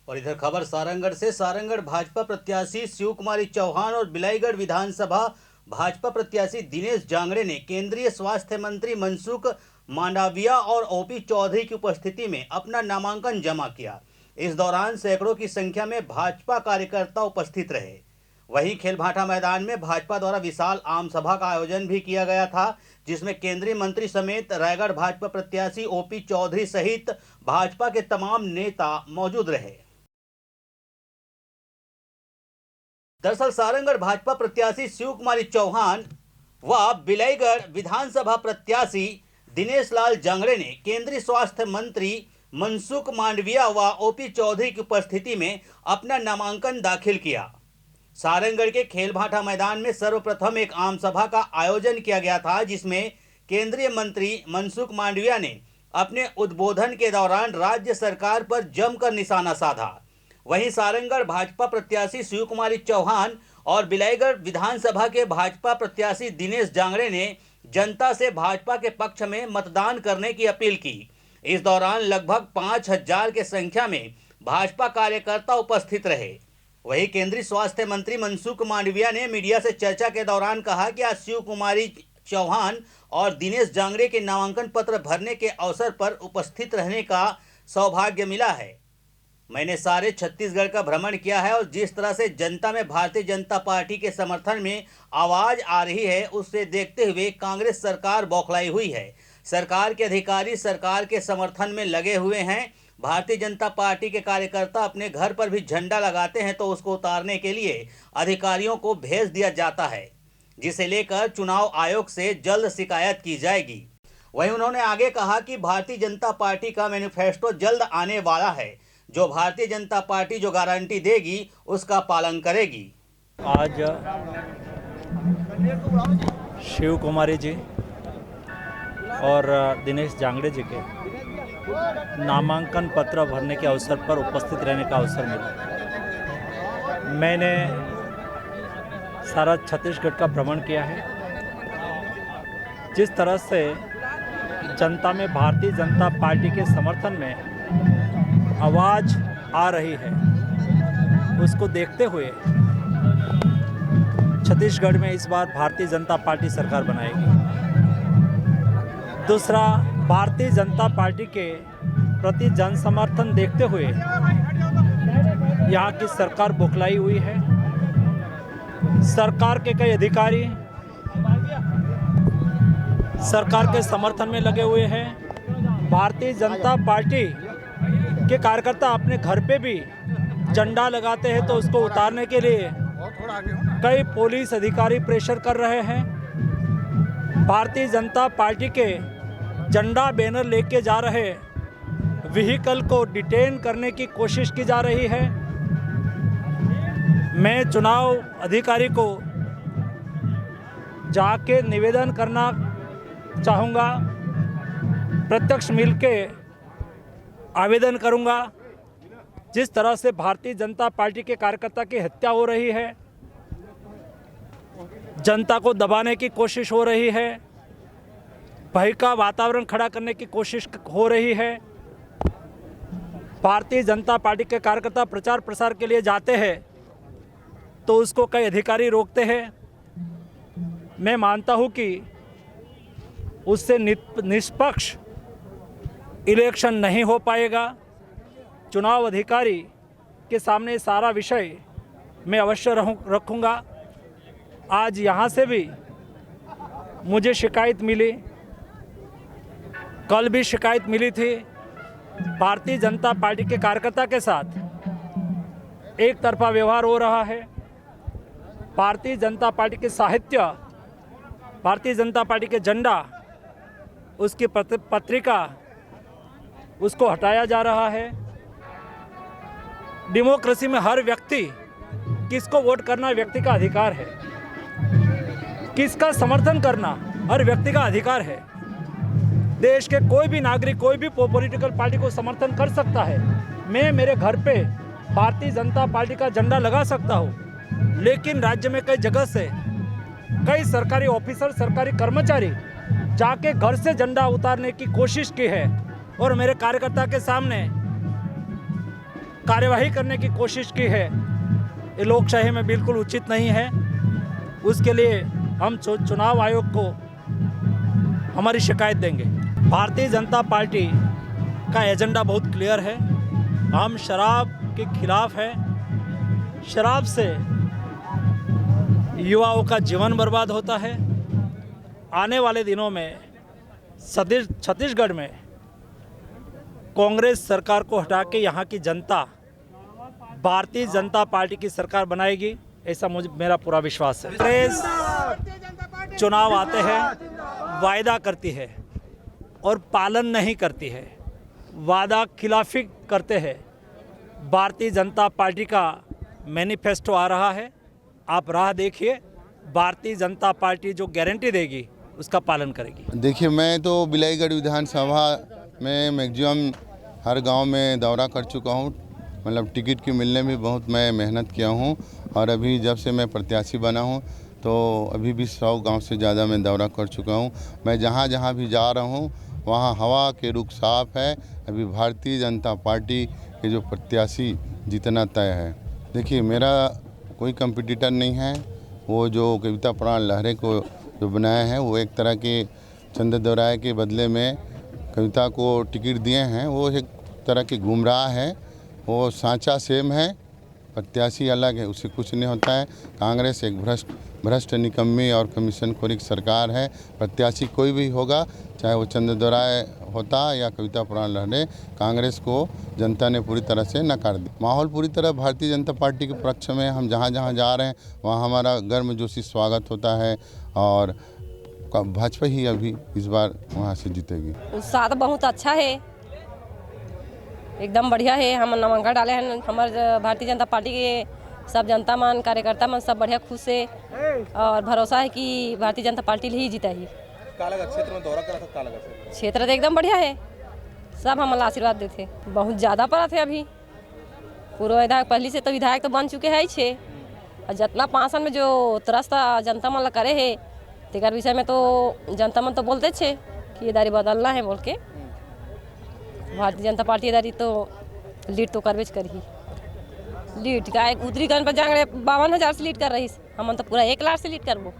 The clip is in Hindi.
और इधर खबर सारंगढ़ से। सारंगढ़ भाजपा प्रत्याशी शिव कुमारी चौहान और बिलाईगढ़ विधानसभा भाजपा प्रत्याशी दिनेश जांगड़े ने केंद्रीय स्वास्थ्य मंत्री मनसुख मांडविया और ओपी चौधरी की उपस्थिति में अपना नामांकन जमा किया। इस दौरान सैकड़ों की संख्या में भाजपा कार्यकर्ता उपस्थित रहे। वहीं खेलभाटा मैदान में भाजपा द्वारा विशाल आम सभा का आयोजन भी किया गया था, जिसमें केंद्रीय मंत्री समेत रायगढ़ भाजपा प्रत्याशी ओपी चौधरी सहित भाजपा के तमाम नेता मौजूद रहे। दरअसल सारंगढ़ भाजपा प्रत्याशी शिव कुमारी चौहान व बिलाईगढ़ विधानसभा प्रत्याशी दिनेश लाल जांगड़े ने केंद्रीय स्वास्थ्य मंत्री मनसुख मांडविया व ओपी चौधरी की उपस्थिति में अपना नामांकन दाखिल किया। सारंगढ़ के खेलभाटा मैदान में सर्वप्रथम एक आम सभा का आयोजन किया गया था, जिसमें केंद्रीय मंत्री मनसुख मांडविया ने अपने उद्बोधन के दौरान राज्य सरकार पर जमकर निशाना साधा। वहीं सारंगढ़ भाजपा प्रत्याशी शिव कुमारी चौहान और बिलाईगढ़ विधानसभा के भाजपा प्रत्याशी दिनेश जांगड़े ने जनता से भाजपा के पक्ष में मतदान करने की अपील की। इस दौरान लगभग 5000 के संख्या में भाजपा कार्यकर्ता उपस्थित रहे। वहीं केंद्रीय स्वास्थ्य मंत्री मनसुख मांडविया ने मीडिया से चर्चा के दौरान कहा कि आज शिव कुमारी चौहान और दिनेश जांगड़े के नामांकन पत्र भरने के अवसर पर उपस्थित रहने का सौभाग्य मिला है। मैंने सारे छत्तीसगढ़ का भ्रमण किया है और जिस तरह से जनता में भारतीय जनता पार्टी के समर्थन में आवाज आ रही है, उससे देखते हुए कांग्रेस सरकार बौखलाई हुई है। सरकार के अधिकारी सरकार के समर्थन में लगे हुए हैं। भारतीय जनता पार्टी के कार्यकर्ता अपने घर पर भी झंडा लगाते हैं तो उसको उतारने के लिए अधिकारियों को भेज दिया जाता है, जिसे लेकर चुनाव आयोग से जल्द शिकायत की जाएगी। वहीं उन्होंने आगे कहा कि भारतीय जनता पार्टी का मैनिफेस्टो जल्द आने वाला है। जो भारतीय जनता पार्टी जो गारंटी देगी उसका पालन करेगी। आज शिव कुमारी जी और दिनेश जांगड़े जी के नामांकन पत्र भरने के अवसर पर उपस्थित रहने का अवसर मिला। मैंने सारा छत्तीसगढ़ का भ्रमण किया है। जिस तरह से जनता में भारतीय जनता पार्टी के समर्थन में आवाज़ आ रही है, उसको देखते हुए छत्तीसगढ़ में इस बार भारतीय जनता पार्टी सरकार बनाएगी। दूसरा, भारतीय जनता पार्टी के प्रति जन समर्थन देखते हुए यहाँ की सरकार बौखलाई हुई है। सरकार के कई अधिकारी सरकार के समर्थन में लगे हुए हैं। भारतीय जनता पार्टी के कार्यकर्ता अपने घर पे भी झंडा लगाते हैं तो उसको उतारने के लिए कई पुलिस अधिकारी प्रेशर कर रहे हैं। भारतीय जनता पार्टी के झंडा बैनर लेके जा रहे व्हीकल को डिटेन करने की कोशिश की जा रही है। मैं चुनाव अधिकारी को जाके निवेदन करना चाहूँगा, प्रत्यक्ष मिलके आवेदन करूंगा। जिस तरह से भारतीय जनता पार्टी के कार्यकर्ता की हत्या हो रही है, जनता को दबाने की कोशिश हो रही है, भय का वातावरण खड़ा करने की कोशिश हो रही है। भारतीय जनता पार्टी के कार्यकर्ता प्रचार प्रसार के लिए जाते हैं तो उसको कई अधिकारी रोकते हैं। मैं मानता हूं कि उससे निष्पक्ष इलेक्शन नहीं हो पाएगा। चुनाव अधिकारी के सामने सारा विषय मैं अवश्य रखूँगा। आज यहाँ से भी मुझे शिकायत मिली, कल भी शिकायत मिली थी। भारतीय जनता पार्टी के कार्यकर्ता के साथ एक तरफा व्यवहार हो रहा है। भारतीय जनता पार्टी के साहित्य, भारतीय जनता पार्टी के झंडा, उसकी पत्रिका, उसको हटाया जा रहा है। डेमोक्रेसी में हर व्यक्ति किसको वोट करना व्यक्ति का अधिकार है, किसका समर्थन करना हर व्यक्ति का अधिकार है। देश के कोई भी नागरिक कोई भी पॉलिटिकल पार्टी को समर्थन कर सकता है। मैं मेरे घर पे भारतीय जनता पार्टी का झंडा लगा सकता हूँ, लेकिन राज्य में कई जगह से कई सरकारी ऑफिसर, सरकारी कर्मचारी जाके घर से झंडा उतारने की कोशिश की है और मेरे कार्यकर्ता के सामने कार्यवाही करने की कोशिश की है, ये लोकशाही में बिल्कुल उचित नहीं है। उसके लिए हम चुनाव आयोग को हमारी शिकायत देंगे। भारतीय जनता पार्टी का एजेंडा बहुत क्लियर है। हम शराब के खिलाफ है। शराब से युवाओं का जीवन बर्बाद होता है। आने वाले दिनों में छत्तीसगढ़ में कांग्रेस सरकार को हटा के यहाँ की जनता भारतीय जनता पार्टी की सरकार बनाएगी, ऐसा मेरा पूरा विश्वास है। कांग्रेस चुनाव आते हैं, वायदा करती है और पालन नहीं करती है, वादा खिलाफी करते हैं। भारतीय जनता पार्टी का मैनिफेस्टो आ रहा है, आप राह देखिए। भारतीय जनता पार्टी जो गारंटी देगी उसका पालन करेगी। देखिए, मैं तो बिलाईगढ़ विधानसभा में मैक्सिमम हर गांव में दौरा कर चुका हूं। मतलब टिकट की मिलने में बहुत मैं मेहनत किया हूं और अभी जब से मैं प्रत्याशी बना हूं तो अभी भी 100 गांव से ज़्यादा मैं दौरा कर चुका हूं। मैं जहां जहां भी जा रहा हूं वहां हवा के रुख साफ है। अभी भारतीय जनता पार्टी के जो प्रत्याशी जीतना तय है। देखिए, मेरा कोई कंपटीटर नहीं है। वो जो कविता प्राण लहरे को जो बनाया है वो एक तरह के चंद्रदौराय के बदले में कविता को टिकट दिए हैं। वो एक तरह के गुमराह है। वो सांचा सेम है, प्रत्याशी अलग है, उससे कुछ नहीं होता है। कांग्रेस एक भ्रष्ट निकम्मी और कमीशन खोरी सरकार है। प्रत्याशी कोई भी होगा, चाहे वो चंद्रदौराय होता या कविता प्राण लहरे, कांग्रेस को जनता ने पूरी तरह से नकार दिया। माहौल पूरी तरह भारतीय जनता पार्टी के पक्ष में। हम जहाँ जहाँ जा रहे हैं वहाँ हमारा गर्मजोशी स्वागत होता है और भाजपा ही अभी इस बार वहाँ से जीतेगी। उत्साह तो बहुत अच्छा है, एकदम बढ़िया है। हम नामांकन डाले हैं। हमारे भारतीय जनता पार्टी के सब जनता मन, कार्यकर्ता मन सब बढ़िया खुश है और भरोसा है कि भारतीय जनता पार्टी ही जीता ही। क्षेत्र में दौरा करा था, क्षेत्र तो एकदम बढ़िया है। सब हमारा आशीर्वाद देते। बहुत ज़्यादा पड़ा थे अभी। पूर्व विधायक पहले से तो विधायक तो बन चुके हैं छे और जितना 5 साल में जो त्रस्त जनता मन करे है तेकर विषय में तो जनता मन तो बोलते छे कि ये दारी बदलना है बोल के। भारतीय जनता पार्टी दारी तो लीड तो करवेज करही। लीड का एक उतरी गन पर जांगड़े 52,000 से लीड कर रही, हम तो पूरा 1 लाख से लीड करबो।